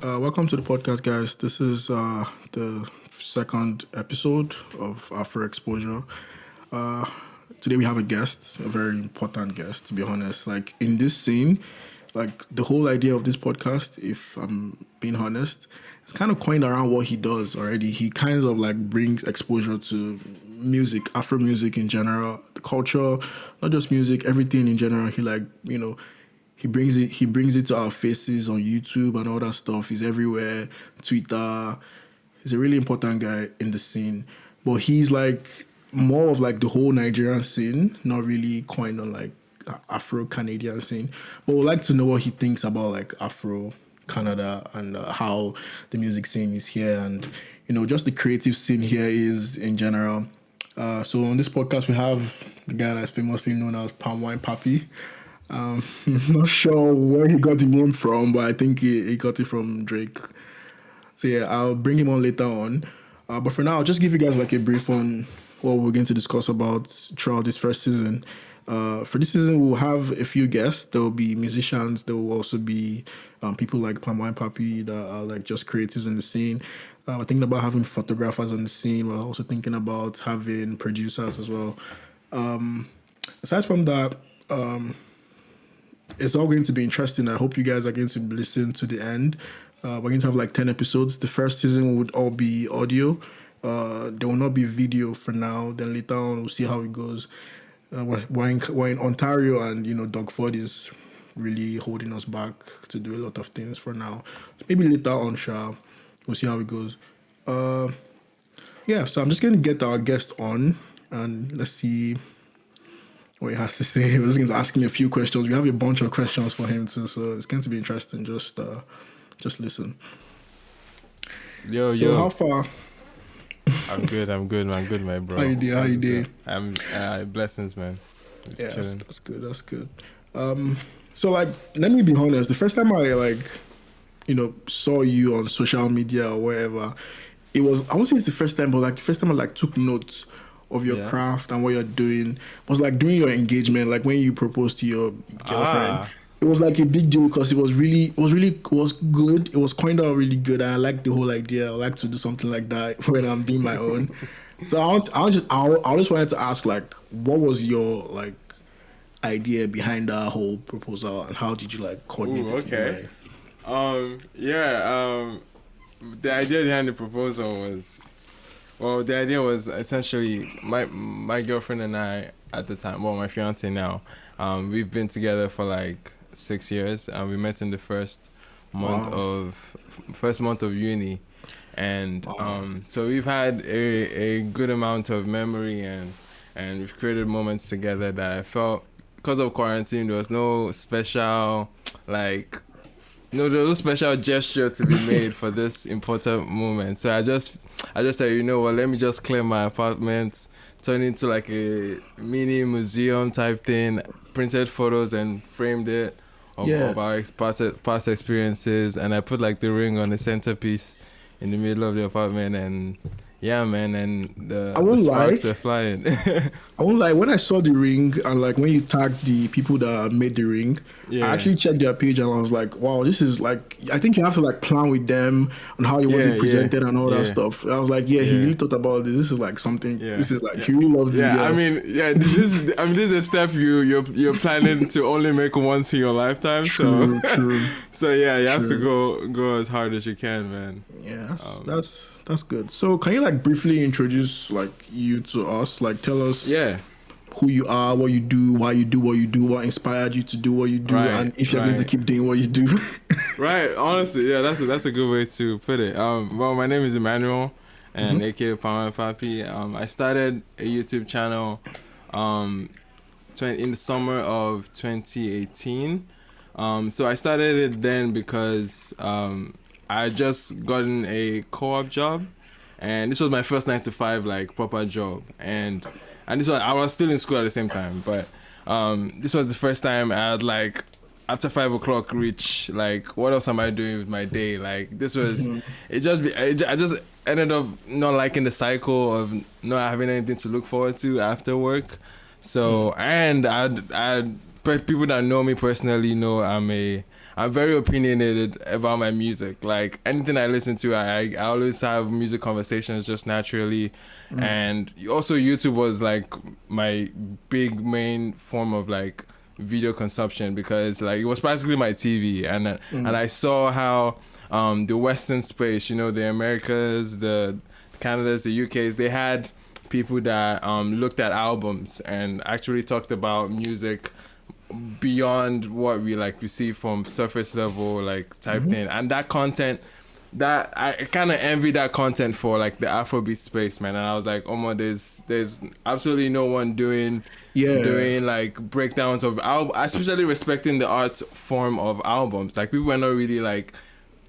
Welcome to the podcast, guys. This is the second episode of AfroXposure. Uh, Today we have a guest, a very important guest, to be honest. Like in this scene, like the whole idea of this podcast, if I'm being honest, it's kind of coined around what he does already. He kind of like brings exposure to music, Afro music in general, the culture, not just music, everything in general. He like, he brings it to our faces on YouTube and all that stuff. He's everywhere, Twitter. He's a really important guy in the scene. But he's like more of like the whole Nigerian scene, not really coined on like Afro Canadian scene. But we'd like to know what he thinks about like Afro Canada and how the music scene is here and just the creative scene here is in general. So on this podcast we have the guy that's famously known as PalmwinePapi. I'm not sure where he got the name from, but I think he got it from Drake. So yeah, I'll bring him on later on. But for now, I'll just give you guys like a brief on what we're going to discuss about throughout this first season. For this season, we'll have a few guests. There will be musicians. There will also be people like PalmwinePapi that are like just creatives in the scene. We're thinking about having photographers on the scene. We're also thinking about having producers as well. Aside from that, it's all going to be interesting. I hope you guys are going to listen to the end. We're going to have like 10 episodes. The first season would all be audio. There will not be video for now. Then later on, we'll see how it goes. We're in Ontario, and Doug Ford is really holding us back to do a lot of things for now. Maybe later on, we'll see how it goes. Yeah, so I'm just going to get our guest on, and let's see what he has to say. We're just going to ask him a few questions. We have a bunch of questions for him too, so it's going to be interesting. Just listen. Yo, How far? I'm good, man. Good, my bro. How you doing? I'm blessings, man. Yeah, that's good. So like, let me be honest. The first time I saw you on social media or wherever, it was, I won't say it's the first time, but like the first time I like took notes of your craft and what you're doing was like during your engagement, like when you proposed to your girlfriend. It was like a big deal because it was good. It was kind of really good. I like the whole idea. I like to do something like that when I'm doing my own. So I just wanted to ask, like, what was your like idea behind that whole proposal and how did you like coordinate it? Okay. The idea behind the proposal was, the idea was essentially my girlfriend and I at the time, my fiance now, we've been together for like 6 years, and we met in the first month of uni, and so we've had a good amount of memory, and we've created moments together that I felt, because of quarantine, there was no special special gesture to be made for this important moment. So I just said, let me just clear my apartment, turn it into like a mini museum type thing, printed photos and framed it of our past experiences, and I put like the ring on the centerpiece in the middle of the apartment, and yeah, man, and the sparks were flying. I won't lie, when I saw the ring and like when you tagged the people that made the ring, I actually checked their page and I was like, wow, this is like, I think you have to like plan with them on how you want it presented and all that stuff. I was like, he really thought about this. This is like something, this is like, he really loves this guy. This is a step you're planning to only make once in your lifetime. True. So yeah, you have to go as hard as you can, man. Yeah, that's good. So can you like briefly introduce like you to us? Like tell us who you are, what you do, why you do what you do, what inspired you to do what you do, and if you're going to keep doing what you do. Right. Honestly, that's a good way to put it. My name is Emmanuel, and aka PalmwinePapi. I started a YouTube channel in the summer of 2018. So I started it then because I just gotten a co-op job, and this was my first 9-to-5 like proper job, and this was, I was still in school at the same time, but this was the first time I had like after 5 o'clock reach, like what else am I doing with my day? Like this was I just ended up not liking the cycle of not having anything to look forward to after work. So and I people that know me personally know I'm I'm very opinionated about my music. Like anything I listen to, I always have music conversations just naturally. And also YouTube was like my big main form of like video consumption, because like it was practically my TV, and I saw how the Western space, you know, the Americas, the Canadas, the UKs, they had people that looked at albums and actually talked about music beyond what we see from surface level like type thing. And that content, that I kind of envy that content for like the Afrobeat space, man. And I was like, oh my, there's absolutely no one doing like breakdowns of album, especially respecting the art form of albums. Like people were not really like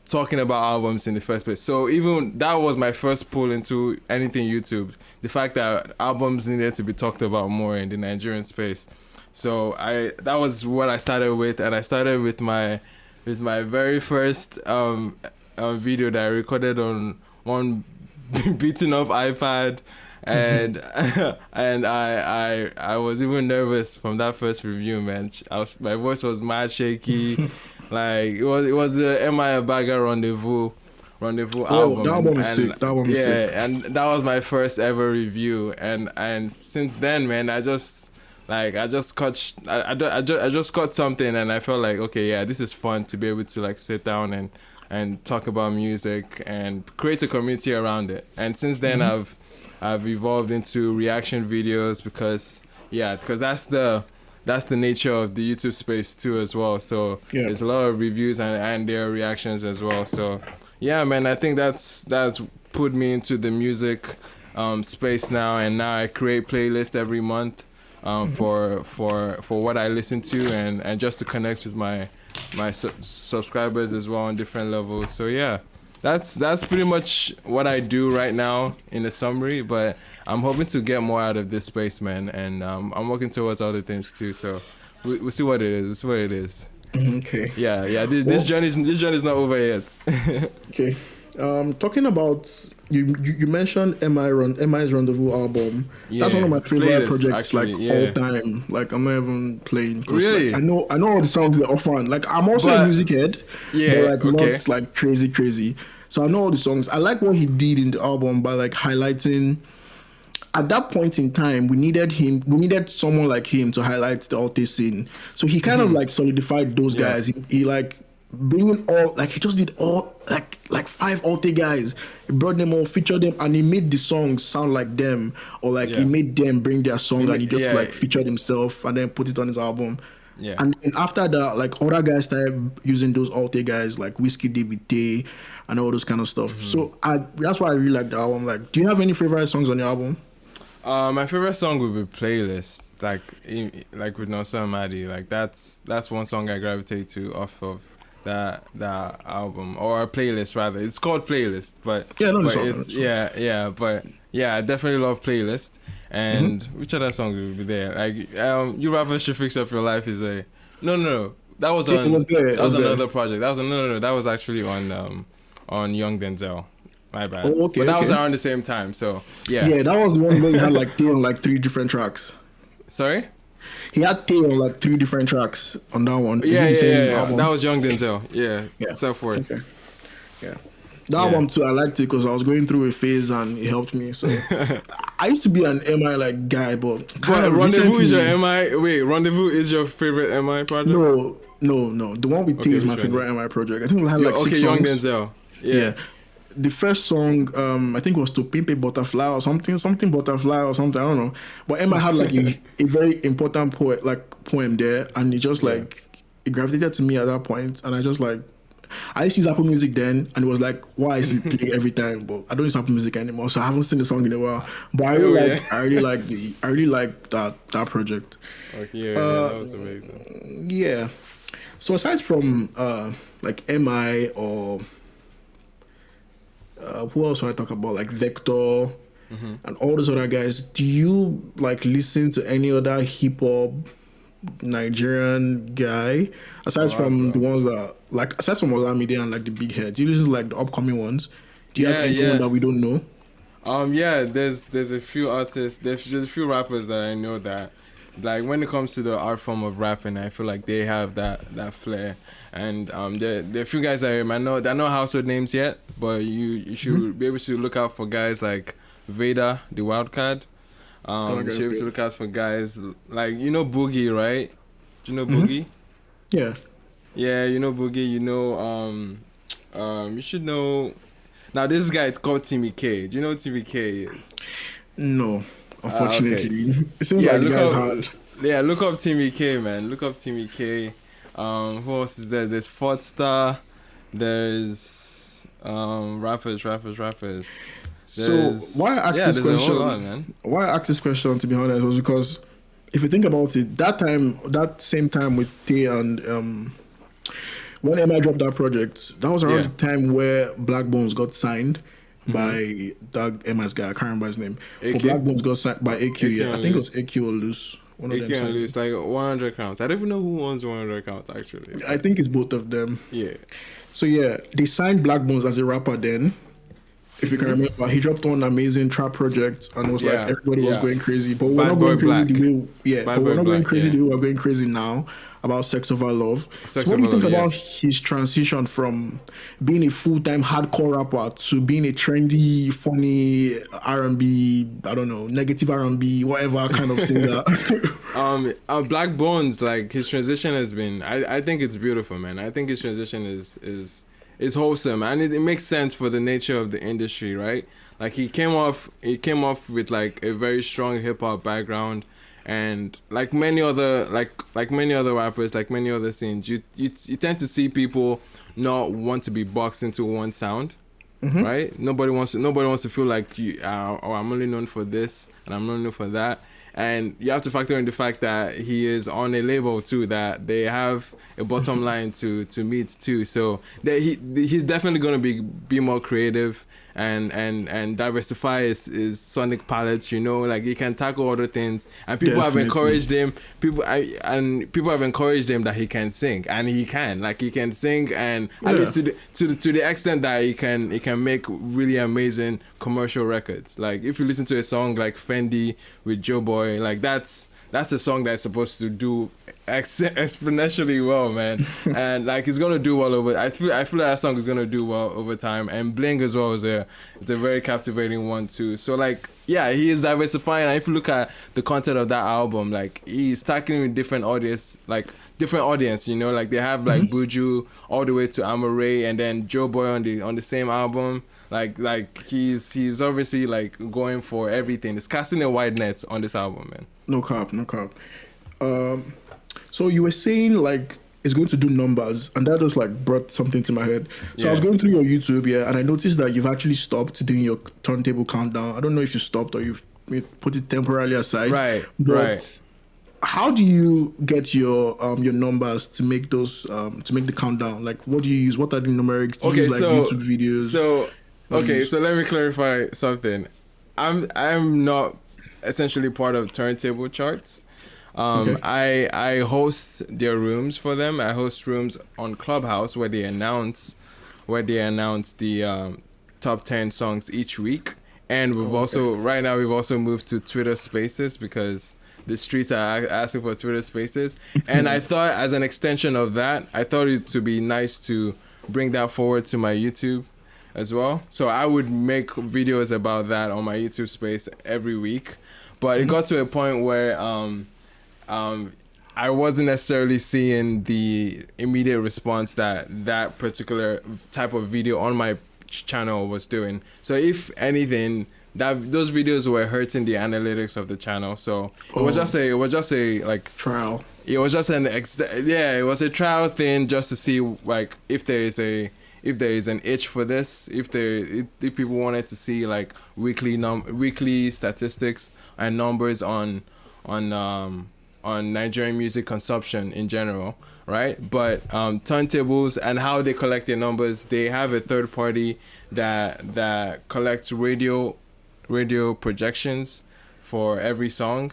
talking about albums in the first place. So even that was my first pull into anything YouTube, the fact that albums needed to be talked about more in the Nigerian space. So that was what I started with, and I started with my very first video that I recorded on one beaten up iPad, and and I was even nervous from that first review, man. My voice was mad shaky. Like it was the Emmanuel Owoniyi Rendezvous album. That one was sick. That one was sick. And that was my first ever review, and since then, man, I just caught something, and I felt like, okay, yeah, this is fun to be able to like sit down and talk about music and create a community around it. And since then, I've evolved into reaction videos, because that's the nature of the YouTube space too as well. So there's a lot of reviews and their reactions as well. So yeah, man, I think that's put me into the music space now, and now I create playlists every month for what I listen to, and just to connect with my subscribers as well on different levels. So yeah, that's pretty much what I do right now in a summary, but I'm hoping to get more out of this space, man, and I'm working towards other things too. So we'll see what it is. Okay. Yeah. This journey's not over yet. Okay. Talking about you mentioned MI's Rendezvous album. Yeah, that's one of my favorite playlist, projects, actually, all time. Like I'm not even playing. Really? Like, I know all the songs that are fun. Like I'm also a music head, but like not like crazy. So I know all the songs. I like what he did in the album by like highlighting. At that point in time, we needed someone like him to highlight the Alte scene. So he kind of like solidified those guys. He like bringing all, like he just did all like 5 Alte guys. He brought them all, featured them, and he made the songs sound like them, or like he made them bring their song, and he just like featured himself and then put it on his album. Yeah. And then after that, like other guys started using those Alte guys, like Whiskey DBT and all those kind of stuff. So that's why I really like the album. Like, do you have any favorite songs on your album? My favorite song would be Playlist, like with Nosa Amadi. Like that's one song I gravitate to off of that album, or a playlist rather. It's called Playlist, but I definitely love Playlist. And which other song would be there? Like You Rappers Should Fix Up Your Life is a no. That was on. That was another project. That was no. That was actually on Young Denzel. My bad. Oh, okay. But that was around the same time, so yeah. Yeah, that was the one where he had like Tay on like 3 different tracks. Sorry? He had Tay on like 3 different tracks on that one. Yeah. That was Young Denzel. Yeah. Self-Worth. Okay. Yeah. That album too, I liked it because I was going through a phase and it helped me. So I used to be an MI like guy, but Rendezvous is your MI. Wait, Rendezvous is your favorite MI project? No. The one with Tay is my favorite MI project. I think we'll have like 6 songs. Young Denzel. Yeah. The first song, I think, was To Pimp a Butterfly or something butterfly or something. I don't know. But Emma had like a very important poem there, and it just like it gravitated to me at that point, and I just like. I used to use Apple Music then, and it was like, why is it playing every time? But I don't use Apple Music anymore, so I haven't seen the song in a while. But I really like that project. Okay, that was amazing. Yeah. So aside from like MI or who else do I talk about? Like Vector and all those other guys. Do you like listen to any other hip hop Nigerian guy aside from the ones that like aside from Olamide and like the big heads? Do you listen to like the upcoming ones? Do you have anyone that we don't know? There's a few artists. There's a few rappers that I know that like when it comes to the art form of rapping, I feel like they have that flair. And there are a few guys I know that are not household names yet, but you should be able to look out for guys like Vader, the Wildcard. That You guy's should be able to good. look out for guys like Boogie, right? Do you know Boogie? Yeah. Yeah, you know Boogie. You should know. Now this guy, it's called Timmy K. Do you know who Timmy K is? No, Okay. unfortunately. It seems Yeah, like the guy's hard. look up Timmy K, man. Look up Timmy K. Who else is there? There's Fort Star. There's rappers. So why I asked this There's a whole lot, question? man. Why I asked this question, to be honest, was because if you think about it, that same time with Tay and when Emma dropped that project, that was around Yeah. the time where Black Bones got signed by Doug Emma's guy. I can't remember his name. But AQ? Black Bones got signed by AQ. AQ Yeah, I and think it was Loose. AQ or Loose. One of them AK and signed. Loose, like 100 counts. I don't even know who owns 100 counts actually. I think it's both of them. Yeah. So yeah, they signed Black Bones as a rapper then. If you can remember, he dropped one amazing trap project and it was like Yeah, everybody was yeah. going crazy. But we're Bad not Boy going crazy Black. the way Bad but we're Boy not going Black, crazy yeah. the way we're going crazy now about Sex Over Love. Sex So what do you Over think Love, about yes. his transition from being a full-time hardcore rapper to being a trendy, funny R&B, I don't know, negative R&B, whatever kind of singer? Black Bones, like his transition has been. I think it's beautiful, man. I think his transition is wholesome, and it makes sense for the nature of the industry, right? Like he came off with like a very strong hip hop background, and like many other rappers, like many other scenes, you tend to see people not want to be boxed into one sound. Right? Nobody wants to feel like I'm only known for this and I'm only known for that. And you have to factor in the fact that he is on a label too, that they have a bottom line to meet too. So that he's definitely gonna be more creative and diversify his sonic palettes, like he can tackle other things. And people have Definitely. encouraged him. People have encouraged him that he can sing, and he can sing, and at Yeah. least to the extent that he can make really amazing commercial records. Like if you listen to a song like Fendi with Joe Boy, like that's a song that's supposed to do exponentially well, man. And like it's gonna do well over. I feel like that song is gonna do well over time. And Bling as well is it's a very captivating one too. So like yeah, he is diversifying. And if you look at the content of that album, like he's tackling with different audience. Like they have like Buju all the way to Amore, and then Joe Boy on the same album. Like he's obviously like going for everything. It's casting a wide net on this album, man. No cap, no cap. So you were saying like it's going to do numbers, and that just like brought something to my head. So I was Yeah. going through your YouTube, yeah, and I noticed that you've actually stopped doing your turntable countdown. I don't know if you stopped or you've put it temporarily aside. Right, But right. how do you get your numbers to make those to make the countdown? Like, what do you use? What are the numerics? Do you Okay, use like so YouTube videos? So What do you okay, use? so let me clarify something. I'm not essentially part of turntable charts. Okay. I host their rooms for them. I host rooms on Clubhouse where they announce the top 10 songs each week. And we've also right now we've also moved to Twitter Spaces because the streets are asking for Twitter Spaces. And I thought as an extension of that, I thought it to be nice to bring that forward to my YouTube as well. So I would make videos about that on my YouTube space every week. But it got to a point where I wasn't necessarily seeing the immediate response that particular type of video on my channel was doing. So if anything, those videos were hurting the analytics of the channel. So it was just a like Trial. it was just it was a trial thing just to see like if there is an itch for this, if people wanted to see like weekly statistics and numbers on Nigerian music consumption in general, right? But turntables and how they collect their numbers, they have a third party that collects radio projections for every song.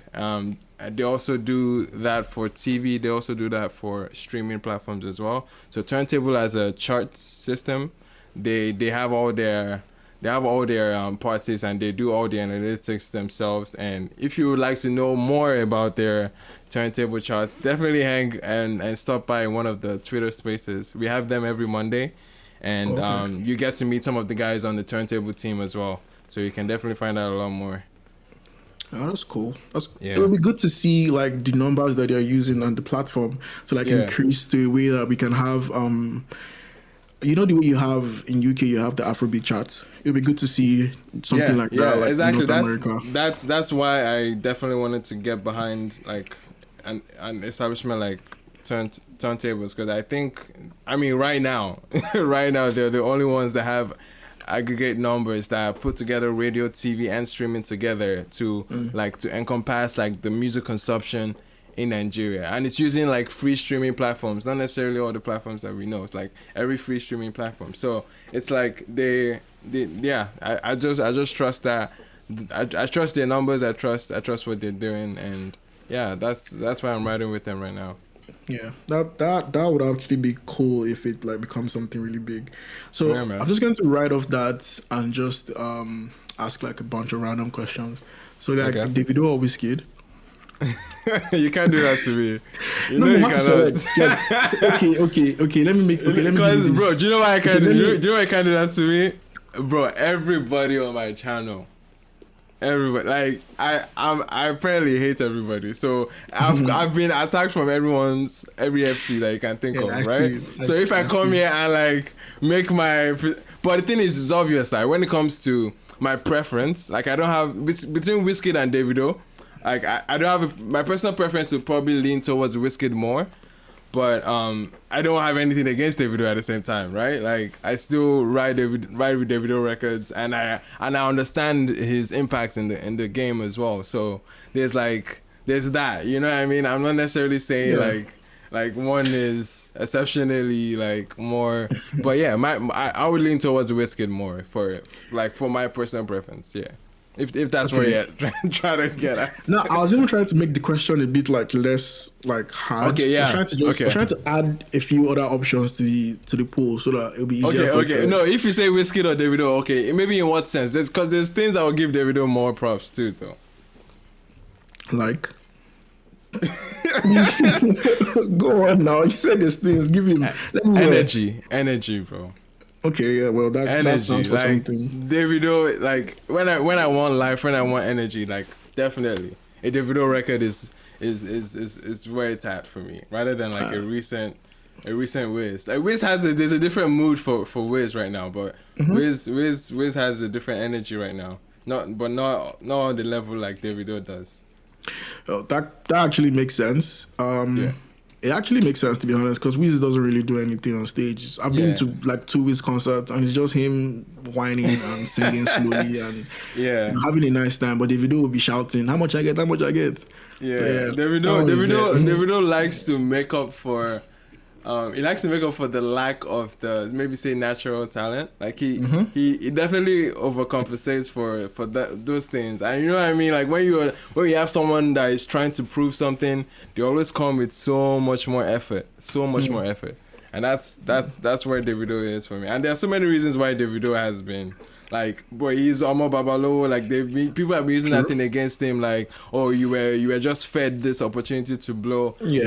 They also do that for TV. They also do that for streaming platforms as well. So Turntable as a chart system, they have all their they have all their parties, and they do all the analytics themselves. And if you would like to know more about their turntable charts, definitely hang and stop by one of the Twitter spaces. We have them every Monday, and you get to meet some of the guys on the turntable team as well. So you can definitely find out a lot more. Oh, that's cool. It'll be good to see like the numbers that they're using on the platform to like increase to a way that we can have you know, the way you have in UK, you have the Afrobeat charts. It'll be good to see something like that. Like exactly. North America. That's why I definitely wanted to get behind like an establishment like turntables, because I mean right now they're the only ones that have aggregate numbers that put together radio, TV, and streaming together to like to encompass like the music consumption in Nigeria. And it's using like free streaming platforms, not necessarily all the platforms that we know. It's like every free streaming platform. So it's like I just trust that. I trust their numbers. I trust what they're doing, and yeah, that's why I'm riding with them right now. Yeah, that would actually be cool if it like becomes something really big. So I'm just going to write off that and just ask like a bunch of random questions. So like Davido or Wizkid? You can't do that to me. You Okay. Let me make. Okay, let me. Because, bro, do you know why I can't? Do you know why I can't do that to me, bro? Everybody on my channel, everybody, like I apparently hate everybody. So I've been attacked from every FC that you can think of, right? So if I come here and like make my, but the thing is, it's obvious. Like when it comes to my preference, like I don't have between Wizkid and Davido. Like I don't have my personal preference would probably lean towards Wizkid more, but I don't have anything against Davido at the same time, right? Like I still ride with Davido records, and I understand his impact in the game as well. So there's that, you know what I mean? I'm not necessarily saying like one is exceptionally like more, but yeah, I would lean towards Wizkid more for my personal preference, yeah. If that's where you're trying to get at. No, I was even trying to make the question a bit like less like hard. Okay, yeah. I was trying to add a few other options to the pool so that it'll be easier. Okay. No, if you say Wizkid or Davido, okay, maybe in what sense? Because there's things I will give Davido more props to, though. Like. Go on now. You said there's things. Give him energy, bro. Okay, yeah, well that stands for like, something. Davido, like when I want life, when I want energy, like definitely a Davido record is where it's at for me, rather than like a recent Wiz. Like Wiz there's a different mood for Wiz right now, but Wiz has a different energy right now. Not on the level like Davido does. Oh, that actually makes sense. Yeah. It actually makes sense, to be honest, because Wiz doesn't really do anything on stage. I've been to like 2 Wiz concerts, and it's just him whining and singing slowly and having a nice time. But Davido will be shouting, "How much I get? How much I get?" Yeah. Davido likes to make up for. He likes to make up for the lack of the maybe say natural talent. Like he definitely overcompensates for those things. And you know what I mean? Like when you have someone that is trying to prove something, they always come with so much more effort. And that's where Davido is for me. And there are so many reasons why Davido has been. Like, boy, he's Omo Babalo. Like, people have been using that thing against him. Like, oh, you were just fed this opportunity to blow. Yeah.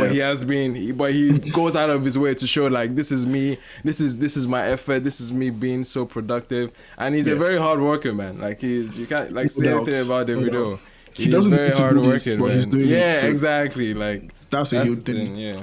But he goes out of his way to show like this is me. This is my effort. This is me being so productive. And he's a very hard worker, man. Like you can't like say anything about Davido. He doesn't very hard working, man. He's doing it, so exactly. Like that's a huge thing. Yeah.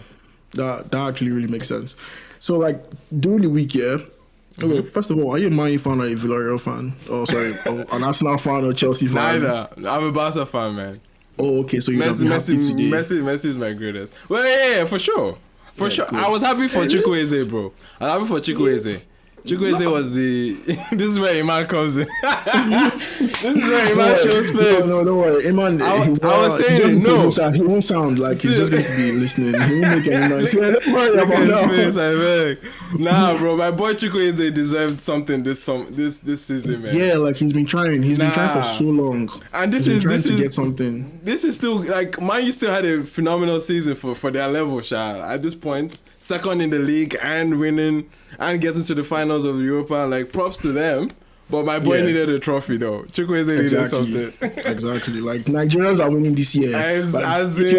That actually really makes sense. So like during the week, okay, first of all, are you a Man U fan or a Villarreal fan? Oh, sorry, an Arsenal fan or Chelsea fan? Neither. I'm a Barca fan, man. Oh, okay, so you're happy today. Messi is my greatest. Well, yeah, for sure. For sure. Cool. I was happy for Chukwueze, bro. I was happy for Chukwueze. Chukwueze was the... This is where Iman comes in. This is where Iman shows face. No, don't worry. Iman, I was saying, no. He won't sound like he's just going to be listening. He won't make any noise. Yeah, don't worry about that. Face, I beg. Nah, bro, my boy Chukwueze deserved something this season, man. Yeah, like he's been trying. He's been trying for so long. And this is get something. This is still, like, Man U still had a phenomenal season for their level, Sha. At this point, second in the league and winning... and getting to the finals of Europa, like props to them. But my boy Yeah. needed a trophy though. Chukwueze needed something. Exactly. Like Nigerians are winning this year. As if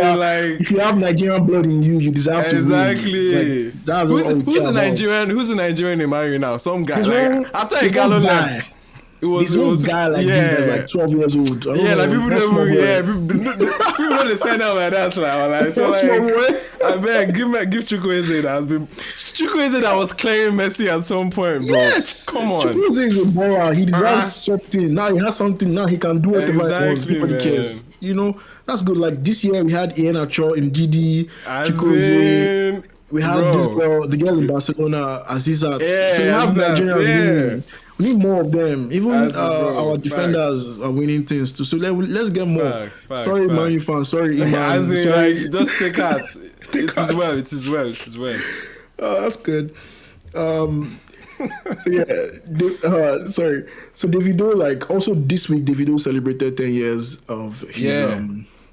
you have Nigerian blood in you, you deserve to win. Exactly. Like, that's who's what we who's care a about. Nigerian? Who's a Nigerian in Man U now? Some guy. There's Like one- after there's Igalo one guy. left, it was Guy like this that's like 12 years old. I don't yeah, know, like people that's don't small boy. people don't send out like that now. Like so That's small boy. I bet give Chukwueze that has been Chukwueze that was claiming Messi at some point, bro. Yes. Come on. Chukwueze is a baller. He deserves something. Now he has something. Now he can do whatever he wants. Exactly, Nobody man. cares. You know, that's good. Like this year we had Iheanacho, Ndidi, As Chukwueze. in, We have bro. this girl, the girl in Barcelona, Azizat. Yeah, So we have Azizat, Nigerians yeah. winning. We need more of them. Even Bro, our defenders are winning things too. So let's get more. Facts, Sorry, Man U fans. Sorry, Iman. As in, Sorry. like, just take heart. It is well. It is well. It is well. Oh, that's good. Sorry. So Davido, like, also this week, Davido celebrated 10 years of his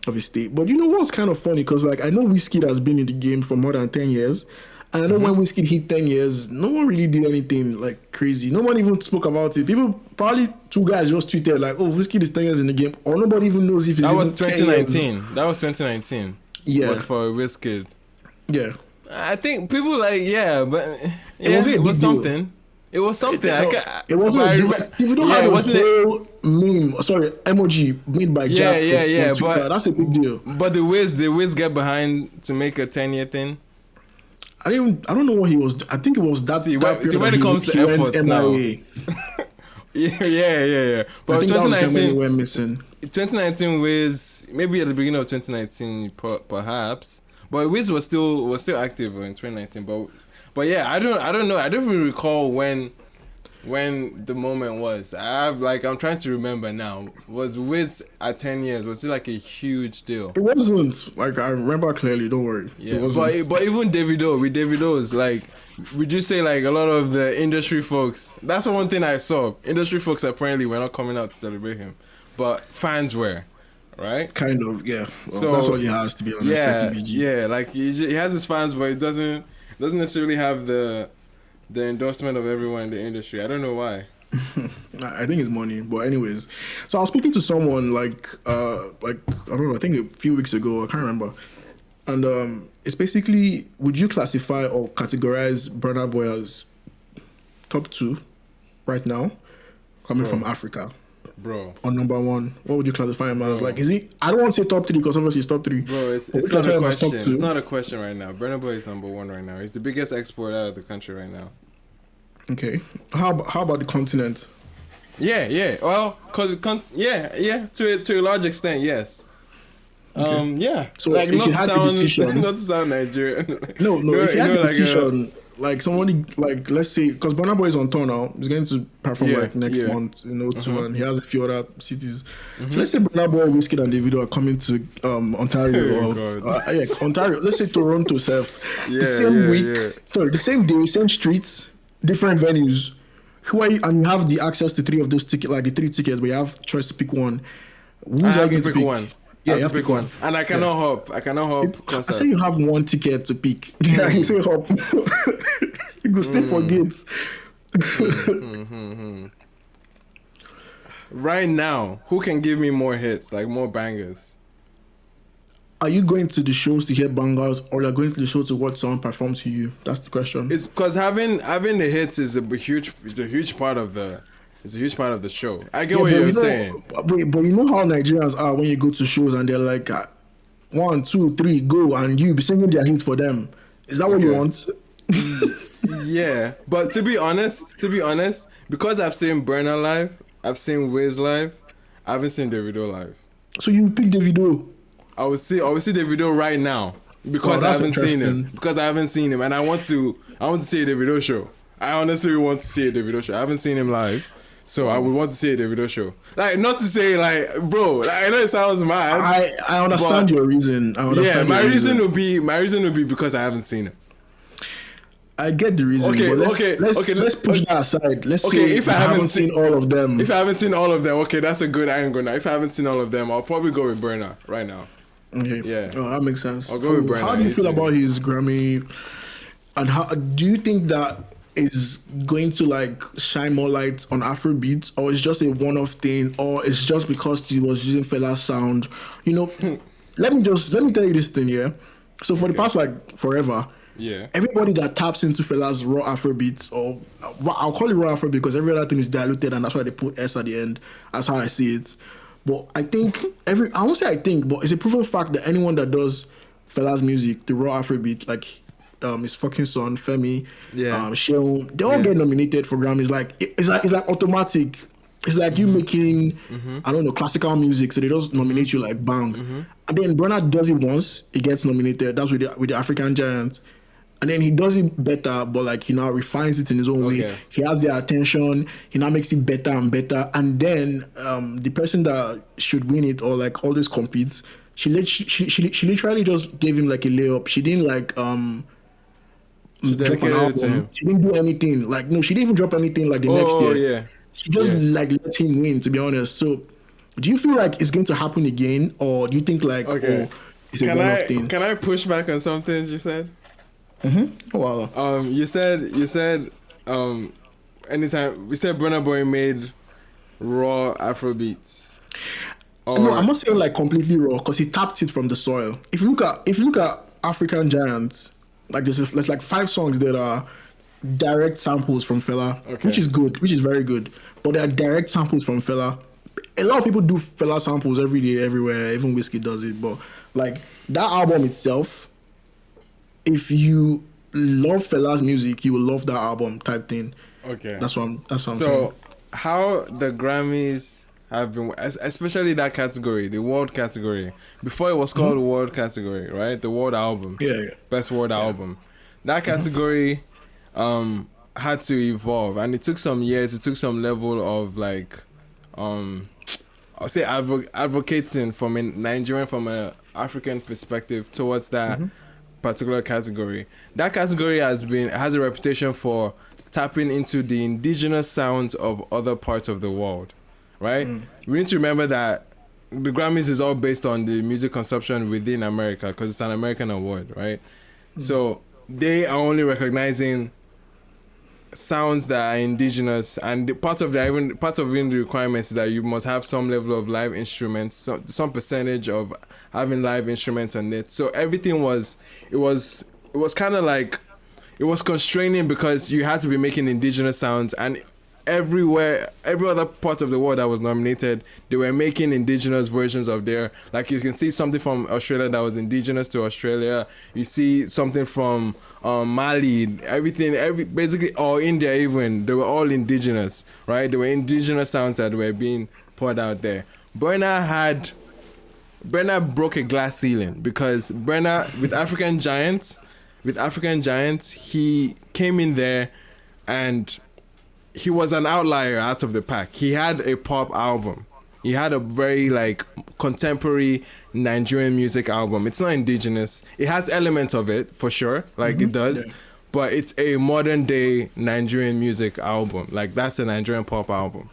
of his stay. But you know what's kind of funny? Because like I know Wizkid has been in the game for more than 10 years. And I know when Wizkid hit 10 years, no one really did anything like crazy. No one even spoke about it. People, probably two guys just tweeted like, oh, Wizkid is 10 years in the game. Or nobody even knows if it's That was even 10 years. 2019. That was 2019. Yeah. Was for Wizkid. Yeah. I think people like but wasn't a it was big deal. something. It was something. It wasn't. If you don't have a whole meme, sorry, emoji made by Jack. Yeah, but that's a big deal. But the Wiz get behind to make a 10-year thing. I don't know what he was. I think it was that. See, that when period it comes he to went efforts now. MIA. Yeah. But I think that was the time when 2019, we went missing. 2019 Wiz, maybe at the beginning of 2019, perhaps. But Wiz was still active in 2019. But yeah, I don't know. I don't even recall when the moment was. I'm trying to remember now. Was Wiz at 10 years? Was it like a huge deal? It wasn't. Like I remember clearly. Don't worry. Yeah, It wasn't. but even Davido's like, would you say like a lot of the industry folks? That's one thing I saw. Industry folks apparently were not coming out to celebrate him, but fans were, right? Kind of, yeah. Well, So that's what he has, to be honest. yeah. Like he has his fans, but it doesn't necessarily have the endorsement of everyone in the industry. I don't know why. I think it's money, but anyways. So I was speaking to someone like I don't know. I think a few weeks ago. I can't remember. And it's basically, would you classify or categorize Burna Boy as top 2 right now, coming from Africa? Bro. Or number 1? What would you classify him as? Like, is he? I don't want to say top 3 because obviously he's top 3. Bro, it's But would you not classify a him as top question. 2? It's not a question right now. Burna Boy is number 1 right now. He's the biggest export out of the country right now. Okay. How about the continent? Yeah. Well, to a large extent, yes. Yeah. So like if not you to had the sound decision- not to sound Nigerian. No. If you had the like decision, like somebody, like let's say, because Burna Boy is on tour now, he's going to perform Yeah, like next yeah. month, too, and he has a few other cities. So let's say Burna Boy, Wizkid, and Davido are coming to Ontario, Oh, God. Ontario. Let's say Toronto, self. Yeah, the same week, yeah. sorry, the same day, same streets, different venues. Who are you? And you have the access to 3 of those tickets, like the 3 tickets, but you have choice to pick one. Who's I have going to pick one. Yeah, I you have to pick one. And I cannot hop. I cannot hop I concerts. say you have 1 ticket to pick. Yeah, you say hop. You go stay for gates. Right now, who can give me more hits, like more bangers? Are you going to the shows to hear bangers, or are you going to the show to watch someone perform to you? That's the question. It's because having the hits is a huge part of the show. I get what you're saying. But you know how Nigerians are when you go to shows and they're like, 1, 2, 3, go, and you be singing their hits for them. Is that what you want? Yeah, but to be honest, because I've seen Burna live, I've seen Wiz live, I haven't seen Davido live. So you pick Davido. I would see Davido right now because I that's haven't seen him. interesting. Because I haven't seen him, and I want to see a Davido show. I honestly want to see a Davido show. I haven't seen him live, so I would want to see a Davido show. Like, not to say like, bro, like, I know it sounds mad. I understand your reason. My reason would be because I haven't seen him. I get the reason. Okay, but let's push that aside. Let's say if I haven't seen all of them. If I haven't seen all of them, okay, that's a good angle now. If I haven't seen all of them, I'll probably go with Burna right now. Okay. Yeah. Oh, that makes sense. I'll go with Burna. How do you feel about his Grammy? And how do you think that is going to like shine more light on Afrobeat, or it's just a one-off thing, or it's just because she was using Fela's sound. You know, let me tell you this thing, yeah. So for the past like forever, Yeah. everybody that taps into Fela's raw Afrobeats, or I'll call it raw Afrobeat because every other thing is diluted, and that's why they put S at the end. That's how I see it. But I think I won't say I think, but it's a proven fact that anyone that does Fela's music, the raw Afrobeat, like his fucking son Femi, Sheon, they all get nominated for Grammys. Like it's like automatic. It's like you making I don't know, classical music, so they just nominate you like bang. And then Burna does it once, he gets nominated. That's with the African Giant. And then he does it better, but like he now refines it in his own way. He has their attention. He now makes it better and better. And then the person that should win it, or like all this competes, she literally just gave him like a layup. She didn't like drop an album. She didn't do anything. Like no, she didn't even drop anything like the next year. Yeah. She just like let him win. To be honest, so do you feel like it's going to happen again, or do you think like it's a one-off thing? Can I push back on some things you said? Oh, wow. You said anytime we said Burna Boy made raw Afrobeats. No, I'm not saying like completely raw because he tapped it from the soil. If you look at African Giants, like there's like 5 songs that are direct samples from Fela, which is good, which is very good. But they are direct samples from Fela. A lot of people do Fela samples every day, everywhere. Even Whiskey does it. But like that album itself, if you love Fela's music, you will love that album type thing. Okay. That's what I'm saying. So how the Grammys have been, especially that category, the world category. Before it was called world category, right? The world album. Yeah. Best world album. That category had to evolve, and it took some years. It took some level of like, I'll say advocating from a Nigerian, from a African perspective towards that particular category. That category has a reputation for tapping into the indigenous sounds of other parts of the world, right? We need to remember that the Grammys is all based on the music consumption within America because it's an American award, right? So they are only recognizing sounds that are indigenous, and part of the requirements is that you must have some level of live instruments, some percentage of having live instruments on it. So everything was kind of like, it was constraining because you had to be making indigenous sounds, and every other part of the world that was nominated, they were making indigenous versions of their, like you can see something from Australia that was indigenous to Australia. You see something from Mali, basically, or India even, they were all indigenous, right? They were indigenous sounds that were being poured out there. Burna broke a glass ceiling because Burna, with African Giants, he came in there and he was an outlier out of the pack. He had a pop album. He had a very like contemporary Nigerian music album. It's not indigenous. It has elements of it for sure, like it does, but it's a modern day Nigerian music album. Like that's a Nigerian pop album,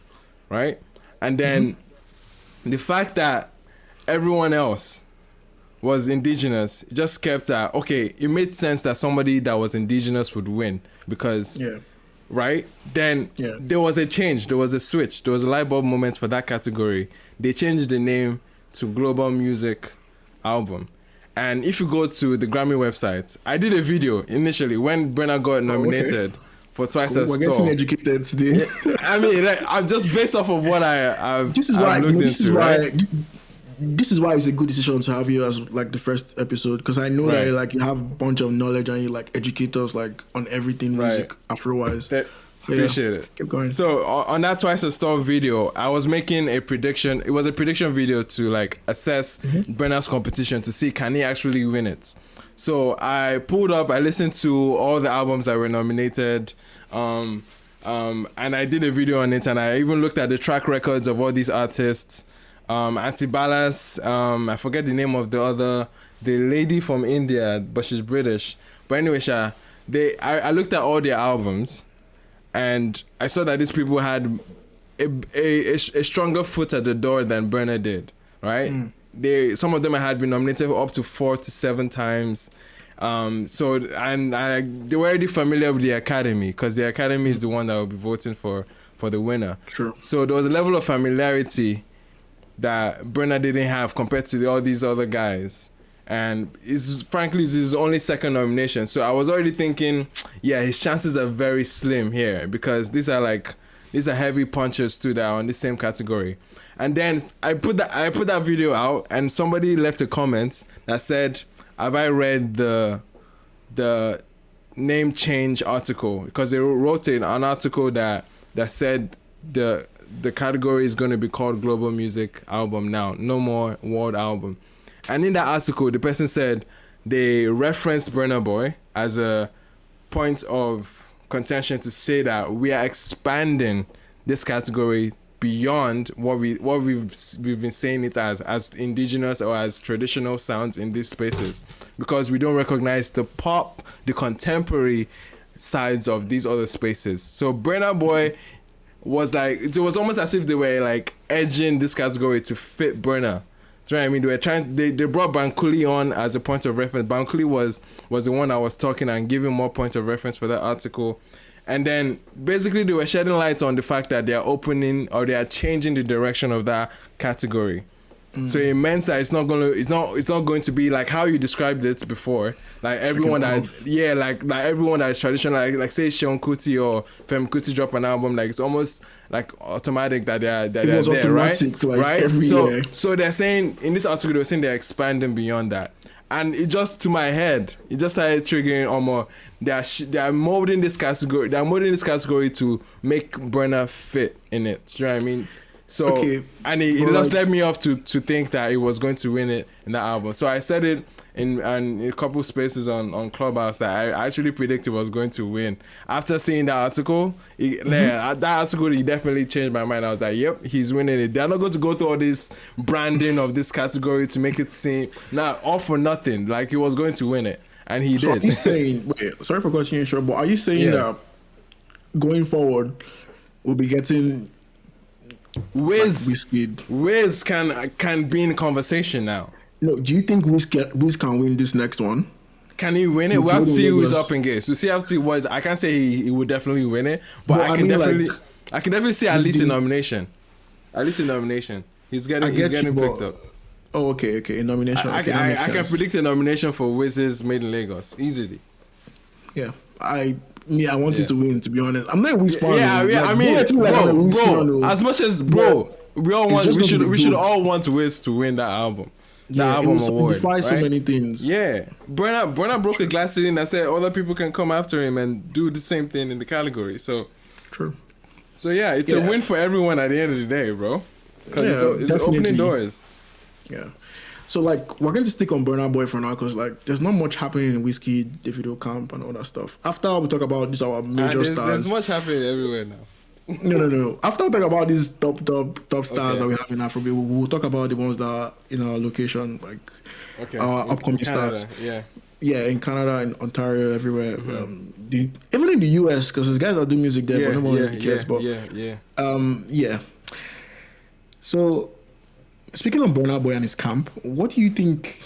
right? And then the fact that everyone else was indigenous just kept that, okay, it made sense that somebody that was indigenous would win because right? Then there was a change, there was a switch, there was a light bulb moment for that category. They changed the name to Global Music Album. And if you go to the Grammy website, I did a video initially when Burna got nominated for Twice as Tall. We're getting educated today. I mean, like, I'm just based off of what I've looked into, right? This is why it's a good decision to have you as like the first episode, because I know that like you have a bunch of knowledge and you like educate us like on everything music Afro-wise. Appreciate it. Keep going. So on that Twice as Tall video, I was making a prediction. It was a prediction video to like assess Burna's competition to see can he actually win it. So I pulled up, I listened to all the albums that were nominated, and I did a video on it, and I even looked at the track records of all these artists. Antibalas, I forget the name of the lady from India, but she's British. But anyway, I looked at all their albums, and I saw that these people had a stronger foot at the door than Burna did, right? Some of them had been nominated up to 4 to 7 times, So they were already familiar with the academy because the academy is the one that will be voting for the winner. Sure. So there was a level of familiarity that Burna didn't have compared to all these other guys. And frankly, it's his only second nomination. So I was already thinking, yeah, his chances are very slim here because these are heavy punchers too that are on the same category. And then I put that video out, and somebody left a comment that said, "Have I read the name change article?" Because they wrote an article that said the category is going to be called Global Music Album now, no more World Album. And in that article, the person said they referenced Burna Boy as a point of contention to say that we are expanding this category beyond what we've been saying it as indigenous or as traditional sounds in these spaces, because we don't recognize the pop, the contemporary sides of these other spaces. So Burna Boy was like, it was almost as if they were like edging this category to fit Burna. Do you know what I mean? They were trying. They brought Bankuli on as a point of reference. Bankuli was the one that was talking and giving more point of reference for that article. And then basically they were shedding light on the fact that they are opening or they are changing the direction of that category. So it meant that it's not going to be like how you described it before. Like everyone like everyone that is traditional, like say Sean Kuti or Fem Kuti drop an album, like it's almost like automatic that they're there, right? Like right? Year. So they're saying in this article, they were saying they're expanding beyond that. And it just, to my head, it just started triggering almost. They are molding this category. They are molding this category to make Burna fit in it. Do you know what I mean? So and it just led me off to think that it was going to win it in that album. So I said it in a couple spaces on Clubhouse that I actually predicted was going to win. After seeing that article, that article definitely changed my mind. I was like, yep, he's winning it. They're not going to go through all this branding of this category to make it seem all for nothing. Like he was going to win it, and he did. Are you saying? Wait, sorry for cutting you short, but are you saying that going forward we'll be getting Wiz can be in conversation now? No, do you think Wiz can win this next one? Can he win it? We'll have to see who is up in games. We see how to what I can't say he would definitely win it, but I can definitely see at least a nomination. At least a nomination. He's getting picked up. Oh, okay, a nomination. I can predict a nomination for Wiz's Made in Lagos easily. Yeah, I wanted to win. To be honest, I'm not a Wiz fan. Yeah. I mean, bro. As much as we all want, we should all want Wiz to win that album. Album award, right? So many things. Yeah, Burna broke a glass ceiling that said other people can come after him and do the same thing in the category. So true. So yeah, it's a win for everyone at the end of the day, bro. Because it's opening doors. Yeah. So like we're going to stick on Burna Boy for now because like there's not much happening in Whiskey, Davido camp and all that stuff. After we talk about these our major stars. There's much happening everywhere now. No. After we talk about these top stars that we have in Afrobeat, we'll talk about the ones that are in our location, like our upcoming stars. Yeah, in Canada, in Ontario, everywhere. Even in the US, because there's guys that do music there, but nobody really cares. So, speaking of Burna Boy and his camp, what do you think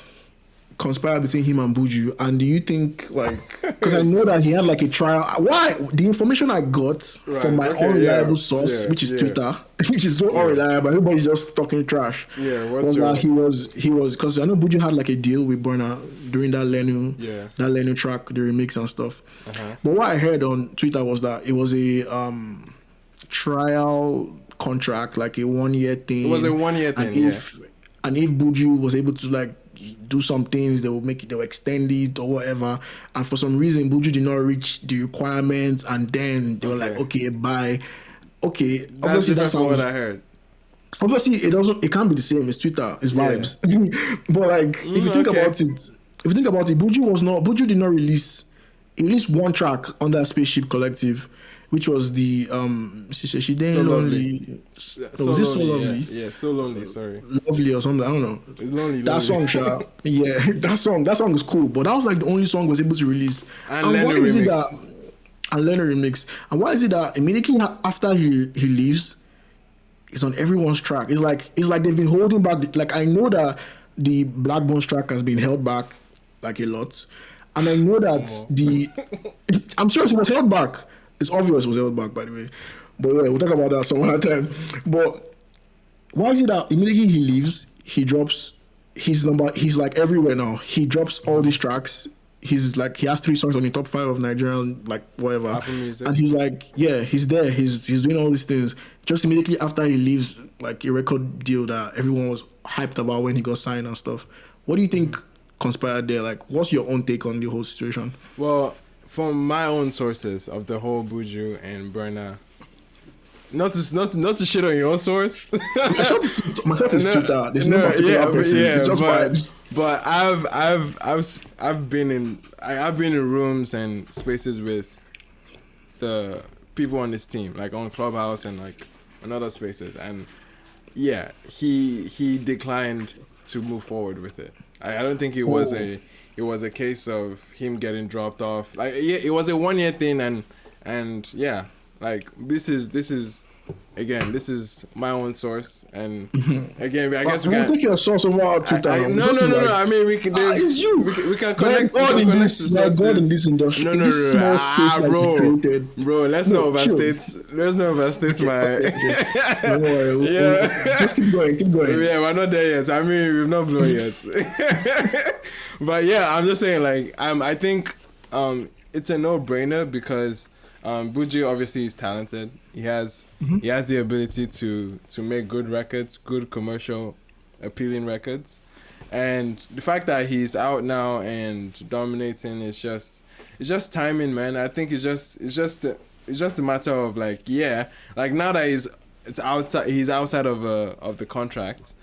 conspired between him and Buju? And do you think, like, because I know that he had like a trial. Why? The information I got from my unreliable source, which is Twitter, which is so unreliable, everybody's just talking trash. Was that he was because I know Buju had like a deal with Burna during that Lenu track, the remix and stuff. But what I heard on Twitter was that it was a trial contract, like a 1 year thing. It was a 1 year thing, and if Buju was able to like do some things, they'll extend it or whatever. And for some reason, Buju did not reach the requirements, and then they were like, okay, bye. Okay, that's what I heard. Obviously, it can't be the same. It's Twitter, it's vibes. But like, if you think about it, Buju did not release. He released one track on that Spaceship Collective, which was the she then So lonely. So lonely. Yeah, so lonely. Sorry, lovely or something. I don't know. It's lonely. That song, Sha. Yeah, that song is cool. But that was like the only song was able to release. And why is it that? And Leonard remix. And why is it that immediately after he leaves, it's on everyone's track? It's like they've been holding back. Like I know that the Black Bones track has been held back like a lot. And I know that I'm sure it was held back. It's obvious it was held back, by the way. But yeah, we'll talk about that some other time. But why is it that immediately he leaves, he drops his number? He's like everywhere now. He drops all these tracks. He's like, he has 3 songs on the top 5 of Nigerian, like whatever. And he's like, yeah, he's there. He's doing all these things. Just immediately after he leaves, like a record deal that everyone was hyped about when he got signed and stuff. What do you think conspired there? Like, what's your own take on the whole situation? Well, from my own sources of the whole Buju and Burna, not to shit on your own source. My source is Twitter. There's no particular person. It's just vibes. But I've been in rooms and spaces with the people on this team, like on Clubhouse and like in other spaces, and yeah, he declined to move forward with it. I don't think it was a case of him getting dropped off. Like, yeah, it was a 1-year thing, and yeah, like this is again, this is my own source, and again, I guess we can take your source over our Twitter. No. I mean, we can. It's you. We can connect. God in this industry. No. This small space bro. Let's not overstate. Let's not overstate my. Don't worry. Yeah. Just keep going. Yeah, we're not there yet. I mean, we've not blown yet. But yeah, I'm just saying, like, I think it's a no-brainer because Buju obviously is talented. He has the ability to make good records, good commercial appealing records. And the fact that he's out now and dominating is just timing, man. I think it's just a matter of like, yeah, like now that he's outside of the contract,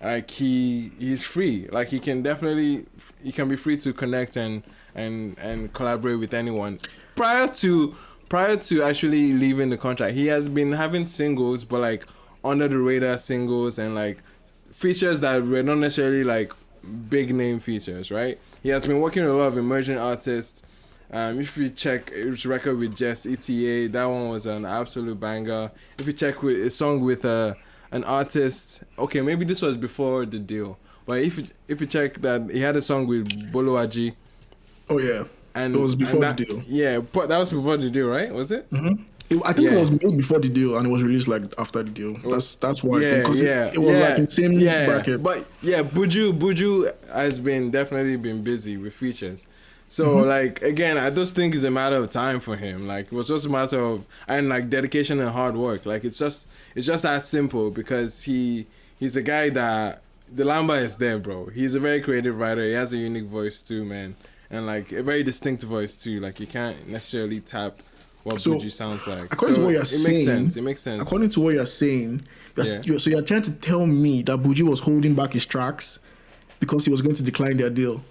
like he's free. Like he can be free to connect and collaborate with anyone. Prior to actually leaving the contract, he has been having singles, but like under the radar singles and like features that were not necessarily like big name features, right? He has been working with a lot of emerging artists. If you check his record with Jess ETA, that one was an absolute banger. If you check with a song with an artist, okay, maybe this was before the deal, but if you check that, he had a song with Bolo Aji. Oh yeah. And it was before the deal. Yeah, but that was before the deal, right? Was it? Mm-hmm. I think it was made before the deal and it was released like after the deal. That's why. It was like in the same bracket. But yeah, Buju has definitely been busy with features. So like again, I just think it's a matter of time for him. Like it was just a matter of like dedication and hard work. Like it's just that simple because he's a guy that the lamba is there, bro. He's a very creative writer. He has a unique voice too, man. And like a very distinct voice too. Like you can't necessarily tap what Buju sounds like. According to what you're saying, it makes sense. According to what you're saying, you're trying to tell me that Buju was holding back his tracks because he was going to decline their deal.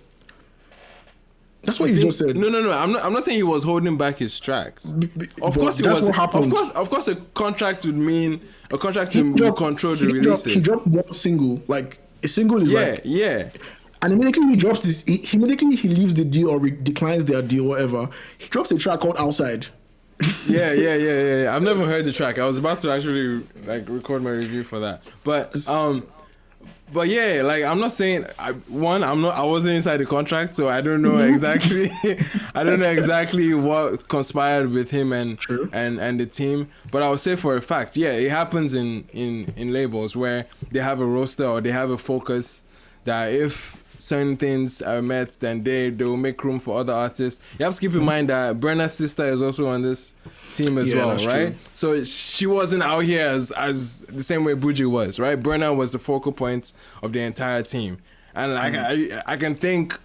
That's what you just said. No. I'm not saying he was holding back his tracks. Of course, he was. What happened. Of course, a contract would mean a contract to control the releases. He dropped one single. Like a single is yeah. And immediately he drops this. Immediately he leaves the deal or declines their deal, whatever. He drops a track called "Outside." Yeah. I've never heard the track. I was about to actually like record my review for that, but yeah, like I'm not saying I wasn't inside the contract, so I don't know exactly. I don't know exactly what conspired with him and the team. But I would say for a fact, yeah, it happens in labels where they have a roster or they have a focus that if certain things are met, then they will make room for other artists. You have to keep in mind that Burna's sister is also on this team as well, right? True. So she wasn't out here as the same way Buju was, right? Burna was the focal point of the entire team, and like I can think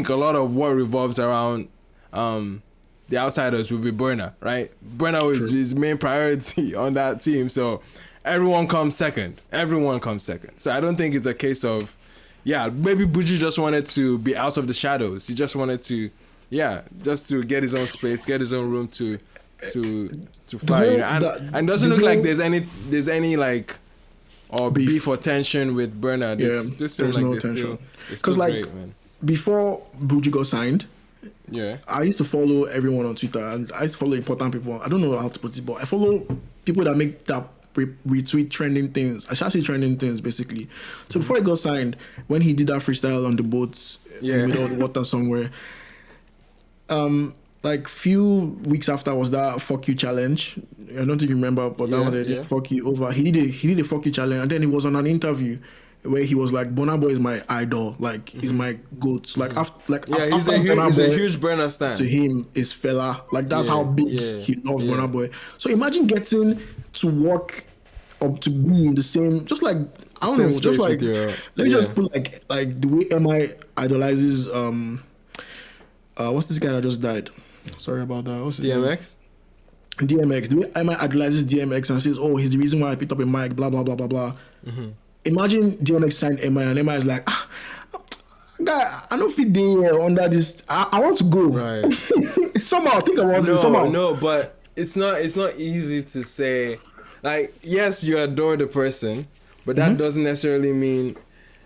a lot of what revolves around the outsiders will be Burna, right? Burna was his main priority on that team, so everyone comes second. So I don't think it's a case of maybe Buju just wanted to be out of the shadows. He just wanted to, just to get his own space, get his own room to fly. And doesn't look like there's any like or beef or tension with Burna. There's no tension. Because like great, man. Before Buju got signed, I used to follow everyone on Twitter and I used to follow important people. I don't know how to put it, but I follow people that make that retweet trending things. I shall say trending things basically. So before he got signed, when he did that freestyle on the boat in the middle of the water somewhere, like few weeks after was that fuck you challenge. I don't think you remember, but that Yeah, was yeah. fuck you over. He did a fuck you challenge, and then he was on an interview where he was like, Burna Boy is my idol, like he's my goat. Like Yeah, he's after Burna he's a Boy, huge Burna stan. to him is Fella. Like that's Yeah, how big yeah, he loves yeah. Burna Boy. So imagine getting to work or to be in the same, just like I don't Same know, space just like with your- let me yeah. just put like the way MI idolizes what's this guy that just died? Sorry about that. What's his name? DMX. DMX. The way MI idolizes DMX and says, "Oh, he's the reason why I picked up a mic." Blah blah blah blah blah. Imagine DMX signed MI and MI is like, guy, I don't fit there under this. I want to go. Right. Somehow think about it. Somehow. No, but it's not easy to say. Like, yes, you adore the person, but that doesn't necessarily mean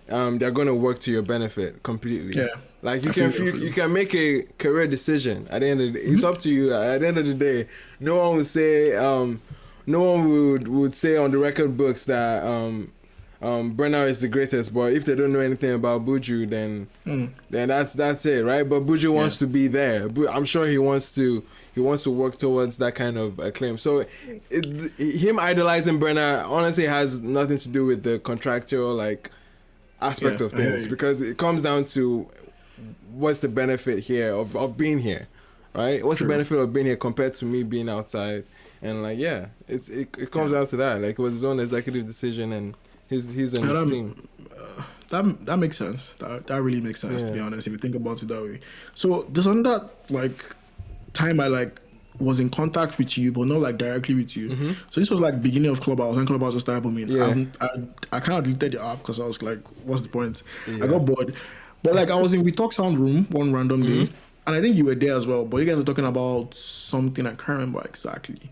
they're gonna work to your benefit completely. Yeah. Like you I can feel you. you can make a career decision at the end of the day. It's up to you. At the end of the day, no one would say no one would say on the record books that Burna is the greatest, but if they don't know anything about Buju, then that's it, right? But Buju wants to be there. I'm sure he wants to work towards that kind of acclaim. So him idolizing Burna honestly has nothing to do with the contractual like aspect of things, because it comes down to what's the benefit here of being here, right? What's the benefit of being here compared to me being outside? And like, yeah, it comes down to that. Like, it was his own executive decision, and he's and his team. That makes sense. That really makes sense, to be honest, if you think about it that way. So there's another like time I like was in contact with you, but not like directly with you. So this was like beginning of Clubhouse, when Clubhouse just started booming. I kind of deleted the app because I was like, what's the point? I got bored. But like I was in We Talk Sound room one random day, and I think you were there as well. But you guys were talking about something I can't remember exactly.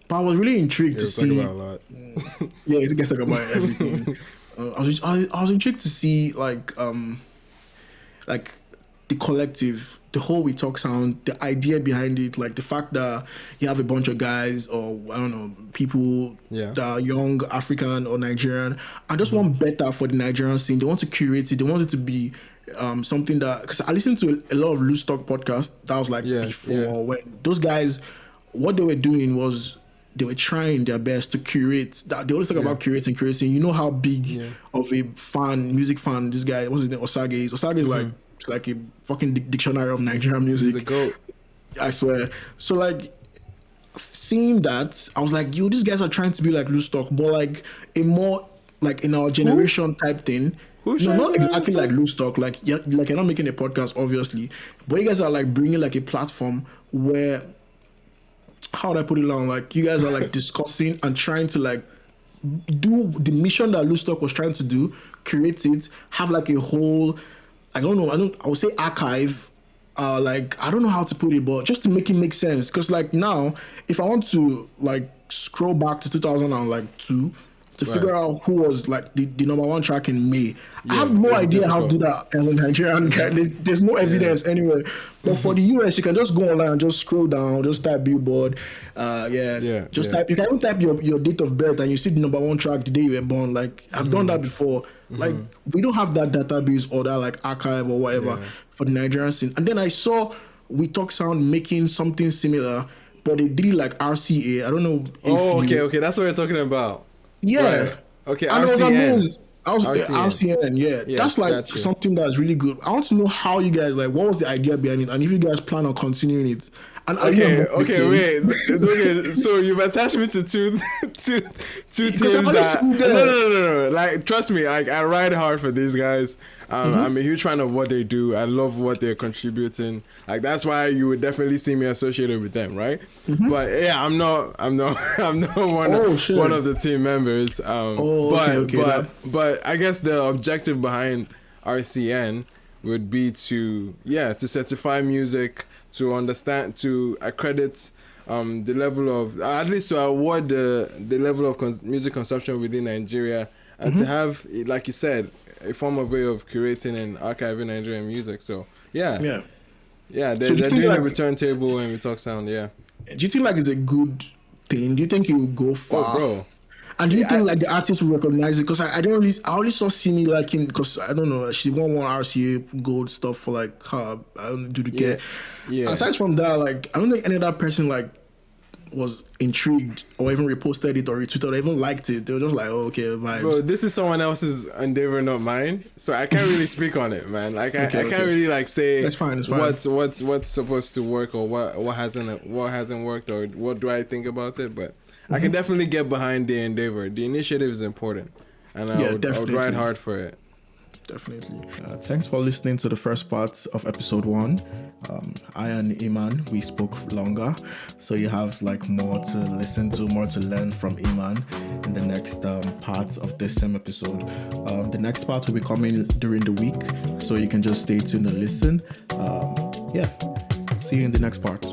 But I was really intrigued to see. About a lot. Yeah, you guys talk about everything. I was intrigued to see like the collective, the whole We Talk Sound, the idea behind it, like the fact that you have a bunch of guys or I don't know, people that are young, African or Nigerian, and just want better for the Nigerian scene. They want to curate it. They want it to be something that, because I listened to a lot of Loose Talk podcasts that was like before when those guys, what they were doing was they were trying their best to curate that. They always talk about curating. You know how big of a music fan this guy, what's his name, Osage is. Osage is like a fucking dictionary of Nigerian music. He's a goat. I swear. So like seeing that, I was like, yo, these guys are trying to be like Loose Talk, but like a more like in our generation type thing. No, not exactly like Loose Talk. Like you're not making a podcast, obviously, but you guys are like bringing like a platform where, how would I put it on? Like you guys are like discussing and trying to like do the mission that Loose Talk was trying to do, create it, have like a whole, I would say archive. Like I don't know how to put it, but just to make it make sense. Because like now, if I want to like scroll back to 2002 to figure out who was like the number one track in May, I have no idea how to do that as a Nigerian guy. There's no evidence anywhere. But for the US, you can just go online and just scroll down, just type Billboard. Type. You can even type your date of birth and you see the number one track the day you were born. Like I've done that before. Like we don't have that database or that like archive or whatever for the Nigerian scene. And then I saw We Talk Sound making something similar, but they did it like RCA. I don't know. Okay, that's what you're talking about. Yeah. Right. Okay, and RCN. RCN, yeah. That's like something that's really good. I want to know how you guys, like, what was the idea behind it, and if you guys plan on continuing it. And wait. So you've attached me to two teams that no. Like, trust me, I ride hard for these guys. I'm a huge fan of what they do. I love what they're contributing. Like that's why you would definitely see me associated with them, right? But yeah, I'm not one of the team members. But I guess the objective behind RCN would be to certify music, to understand, to accredit the level of, at least to award the level of music consumption within Nigeria, and to have, like you said, a form of way of curating and archiving Nigerian music. So they're doing a return table and We Talk Sound. Do you think like it's a good thing? Do you think it will go far? Bro, And do you think like the artist will recognize it? Because I only saw Simi like him because I don't know, she won one RCA gold stuff for like her do the care. Yeah. Aside from that, like I don't think any other person like was intrigued or even reposted it or retweeted or even liked it. They were just like, oh, okay, vibes. Bro, this is someone else's endeavor, not mine. So I can't really speak on it, man. Like I can't really like say that's fine. what's supposed to work or what hasn't worked or what do I think about it. But I can definitely get behind the endeavor. The initiative is important, and I would ride hard for it. Definitely. Thanks for listening to the first part of episode 1. I and Iman, we spoke longer, so you have like more to listen to, more to learn from Iman in the next part of this same episode. The next part will be coming during the week, so you can just stay tuned and listen. See you in the next part.